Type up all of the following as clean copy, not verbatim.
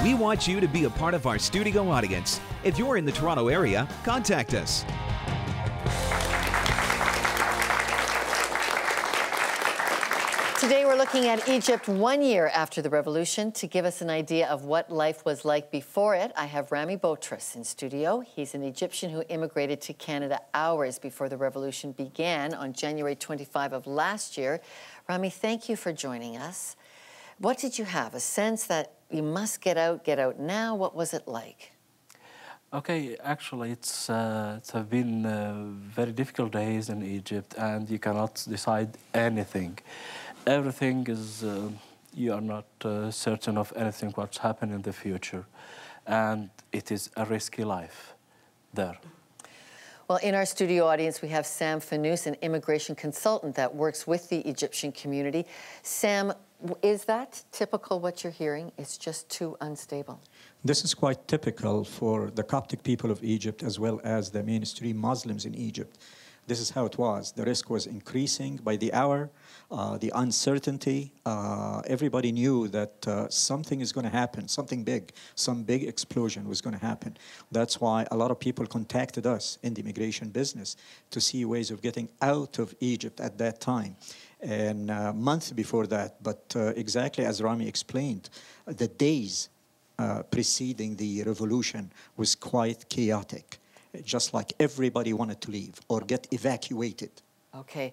We want you to be a part of our studio audience. If you're in the Toronto area, contact us. Today we're looking at Egypt 1 year after the revolution. To give us an idea of what life was like before it, I have Ramy Botros in studio. He's an Egyptian who immigrated to Canada hours before the revolution began on January 25 of last year. Ramy, thank you for joining us. What did you have? A sense that you must get out now? What was it like? Okay, actually, it's been very difficult days in Egypt, and you cannot decide anything. Everything is, you are not certain of anything what's happening in the future, and it is a risky life there. Well, in our studio audience, we have Sam Fanous, an immigration consultant that works with the Egyptian community. Sam, is that typical what you're hearing? It's just too unstable. This is quite typical for the Coptic people of Egypt as well as the mainstream Muslims in Egypt. This is how it was. The risk was increasing by the hour, the uncertainty. Everybody knew that something is going to happen, something big, some big explosion was going to happen. That's why a lot of people contacted us in the immigration business to see ways of getting out of Egypt at that time. And a month before that, but exactly as Ramy explained, the days preceding the revolution was quite chaotic. Just like everybody wanted to leave or get evacuated. Okay.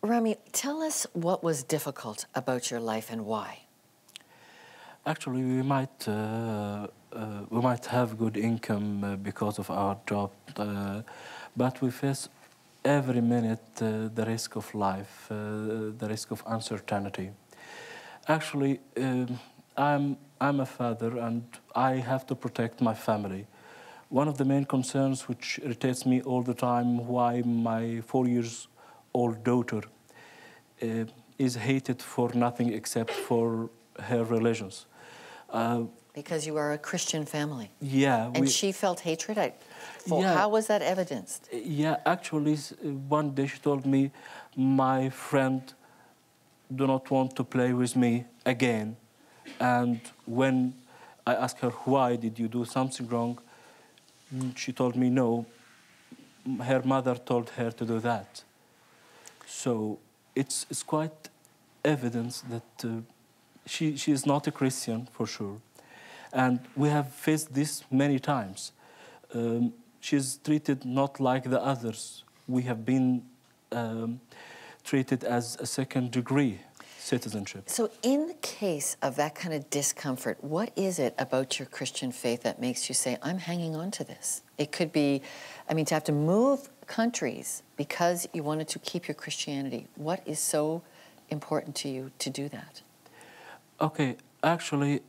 Ramy, tell us what was difficult about your life and why. Actually, we might have good income because of our job, but we face every minute the risk of life, the risk of uncertainty. Actually, I'm a father and I have to protect my family. One of the main concerns which irritates me all the time, why my 4-year-old daughter is hated for nothing except for her religions. Because you are a Christian family. Yeah. And she felt hatred? Yeah. How was that evidenced? Yeah, actually, one day she told me, my friend do not want to play with me again. And when I asked her, why did you do something wrong? She told me no, her mother told her to do that. So it's quite evidence that she is not a Christian, for sure. And we have faced this many times. She's treated not like the others. We have been treated as a second-degree citizenship. So in the case of that kind of discomfort, what is it about your Christian faith that makes you say, I'm hanging on to this? It could be, I mean, to have to move countries because you wanted to keep your Christianity. What is so important to you to do that? Okay, actually,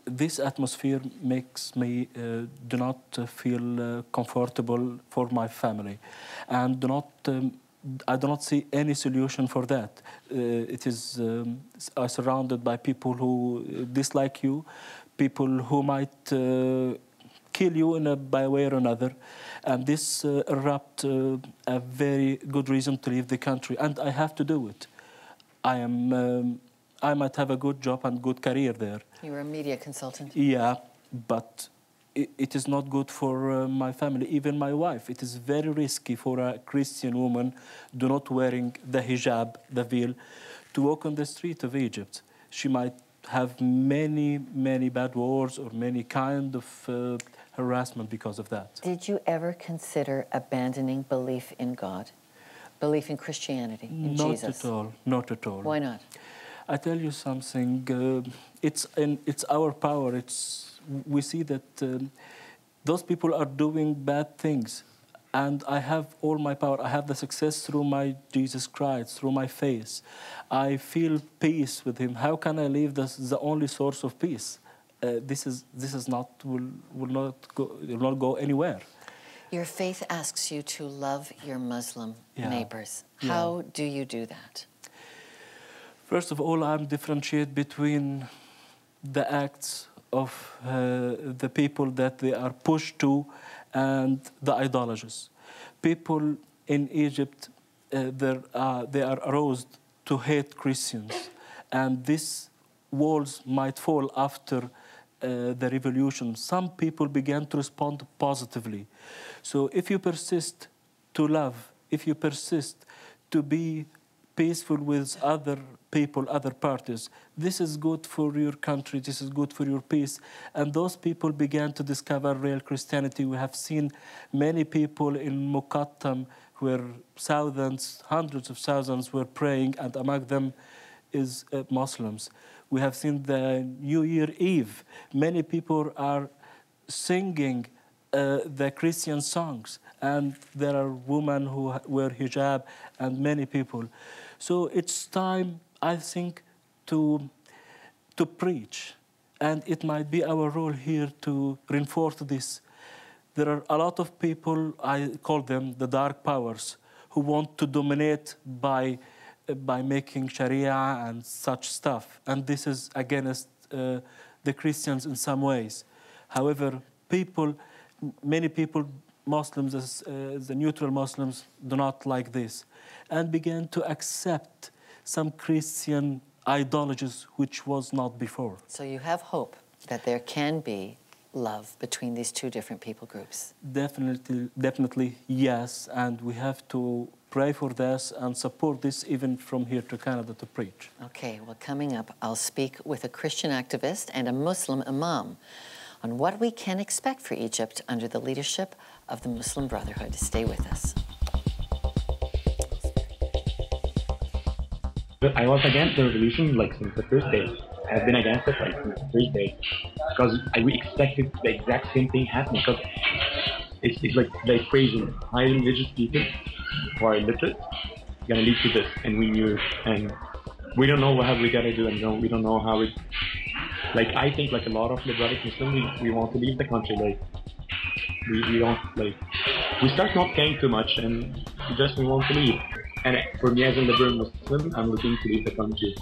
this atmosphere makes me do not feel comfortable for my family, and I do not see any solution for that. It is surrounded by people who dislike you, people who might kill you by way or another, and this erupt a very good reason to leave the country, and I have to do it. I might have a good job and good career there. You're a media consultant. Yeah, but it is not good for my family, even my wife. It is very risky for a Christian woman do not wearing the hijab, the veil, to walk on the street of Egypt. She might have many, many bad words or many kind of harassment because of that. Did you ever consider abandoning belief in God, belief in Christianity, in Jesus? Not at all, not at all. Why not? I tell you something, it's our power. We see that those people are doing bad things, and I have all my power. I have the success through my Jesus Christ, through my faith. I feel peace with Him. How can I leave the only source of peace? This is not will not go anywhere. Your faith asks you to love your Muslim neighbors. Yeah. How do you do that? First of all, I'm differentiate between the acts of the people that they are pushed to and the idolaters. People in Egypt, they are aroused to hate Christians, and this walls might fall after the revolution, some people began to respond positively. So if you persist to love, if you persist to be peaceful with other people, other parties, this is good for your country, this is good for your peace. And those people began to discover real Christianity. We have seen many people in Muqattam where thousands, hundreds of thousands were praying, and among them is Muslims. We have seen the New Year Eve. Many people are singing the Christian songs, and there are women who wear hijab, and many people. So it's time, I think, to preach, and it might be our role here to reinforce this. There are a lot of people, I call them the dark powers, who want to dominate by making Sharia and such stuff. And this is against the Christians in some ways. However, many people, Muslims, as the neutral Muslims, do not like this, and began to accept some Christian ideologies which was not before. So you have hope that there can be love between these two different people groups? Definitely, yes. And we have to pray for this and support this even from here to Canada to preach. Okay, well, coming up, I'll speak with a Christian activist and a Muslim imam on what we can expect for Egypt under the leadership of the Muslim Brotherhood. Stay with us. I was against the revolution like since the first day. I've been against it like since the first day because we expected the exact same thing happening. Because it's like the equation: highly religious people who are illiterate gonna lead to this, and we knew, and we don't know how we gotta do, and we don't know how it. Like I think like a lot of liberated Muslims, we want to leave the country. Like we don't like we start not caring too much, and we want to leave. And for me as a liberal Muslim, I'm looking to leave the country.